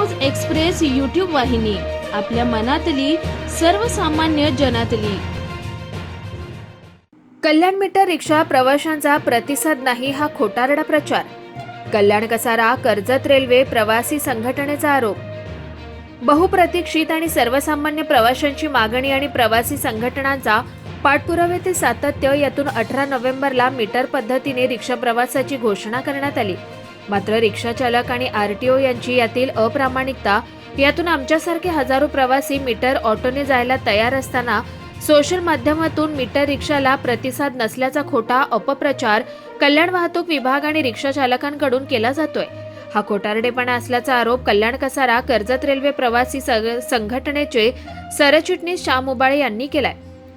News express YouTube वाहिनी, आपल्या मनातली सर्वसामान्य जनातली। कल्याण मीटर रिक्षा प्रवाशांचा प्रतिसाद नाही हा खोटारडा प्रचार। कल्याण कसारा कर्जत रेल्वे प्रवासी संघटनेचा आरोप। बहुप्रतीक्षित आणि सर्वसामान्य प्रवाशांची मागणी आणि प्रवासी संघटनांचा पाठपुराव्याचे सातत्य यातून 18 नोव्हेंबरला मीटर पद्धतीने रिक्षा प्रवासाची घोषणा करण्यात आली। मात्र रिक्षा चालक आणि आरटीओ यांची यातील अप्रामाणिकता, यातून आमच्यासारखे हजारो प्रवासी मीटर ऑटोने जायला तयार असताना सोशल माध्यमातून मीटर रिक्षाला प्रतिसाद नसल्याचा खोटा अपप्रचार कल्याण वाहतूक विभाग आणि रिक्षा चालकांकडून केला जातोय। हा खोटारडेपणा असल्याचा आरोप कल्याण कसारा कर्जत रेल्वे प्रवासी संघटनेचे सरचिटणीस श्याम उबाळे यांनी केलाय।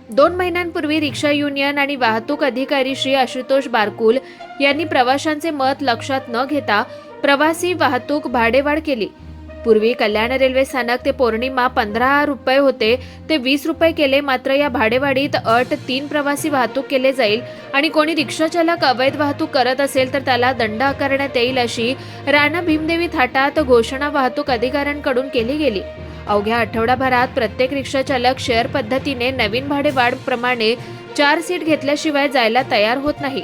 2 महिन्यांपूर्वी रिक्षा युनियन आणि वाहतूक अधिकारी श्री आशुतोष बारकुल यांनी प्रवाशांचे मत लक्षात न घेता प्रवासी वाहतूक भाडेवाढ केली। पूर्वी कल्याण रेल्वे स्थानक ते पौर्णिमा 15 रुपये होते ते 20 रुपये केले। मात्र या भाडेवाढीत अट 3 प्रवासी वाहतूक केले जाईल आणि कोणी रिक्षा चालक अवैध वाहतूक करत असेल तर त्याला दंड आकारण्यात येईल अशी राणा भीमदेवी थाटात घोषणा वाहतूक अधिकाऱ्यांकडून केली गेली। अवघ्या आठवडाभरात प्रत्येक रिक्षा चालक शेअर पद्धतीने नवीन भाडेवाढ प्रमाणे 4 सीट घेतल्याशिवाय जायला तयार होत नाही।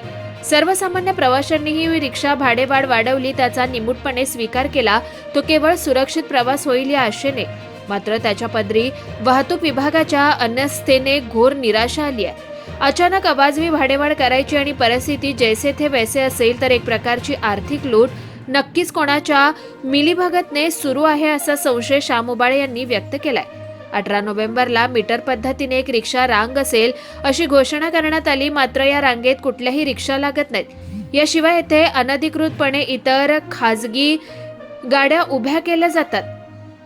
सर्वसामान्य प्रवाशांनीही रिक्षा भाडेवाढ वाढवली, त्याचा निमूटपणे स्वीकार केला। तो केवळ सुरक्षित प्रवास होईल या आशेने। मात्र त्याच्या पदरी वाहतूक विभागाच्या अन्यस्थेने घोर निराशा आली आहे। अचानक अवाजवी भाडेवाढ करायची आणि परिस्थिती जैसे थे वैसे असेल तर एक प्रकारची आर्थिक लूट नक्कीच कोणाच्या मिलीभगतने सुरू आहे असा संशय श्याम उबाळे यांनी व्यक्त केलाय। 18 नोव्हेंबरला मीटर पद्धतीने एक रिक्षा रांग असेल अशी घोषणा करण्यात आली। मात्र या रांगेत कुठल्याही रिक्षा लागत नाहीत। याशिवाय येथे अनधिकृतपणे इतर खाजगी गाड्या उभ्या केल्या जातात।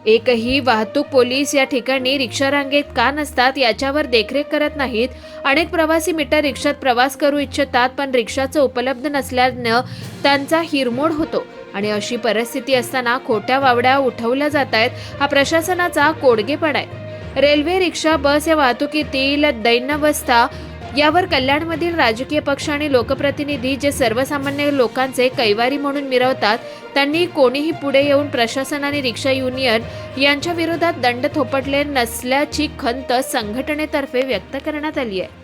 एकही वाहतूक पोलीस या ठिकाणी रिक्षा रांगेत का नसतात याच्यावर देखरेख करत नाहीत। अनेक प्रवासी मीटर रिक्षात प्रवास करू इच्छितात, पण रिक्षाचं उपलब्ध नसल्यानं त्यांचा हिरमोड होतो आणि अशी परिस्थिती असताना खोट्या वावड्या उठवल्या जात आहेत। हा प्रशासनाचा कोडगेपणा आहे। रेल्वे, रिक्षा, बस या वाहतुकीतील दैन्यावस्था यावर कल्याणमधील राजकीय पक्ष आणि लोकप्रतिनिधी जे सर्वसामान्य लोकांचे कैवारी म्हणून मिरवतात, त्यांनी कोणीही पुढे येऊन प्रशासन आणि रिक्षा युनियन यांच्या विरोधात दंड थोपटले नसल्याची खंत संघटनेतर्फे व्यक्त करण्यात आली आहे।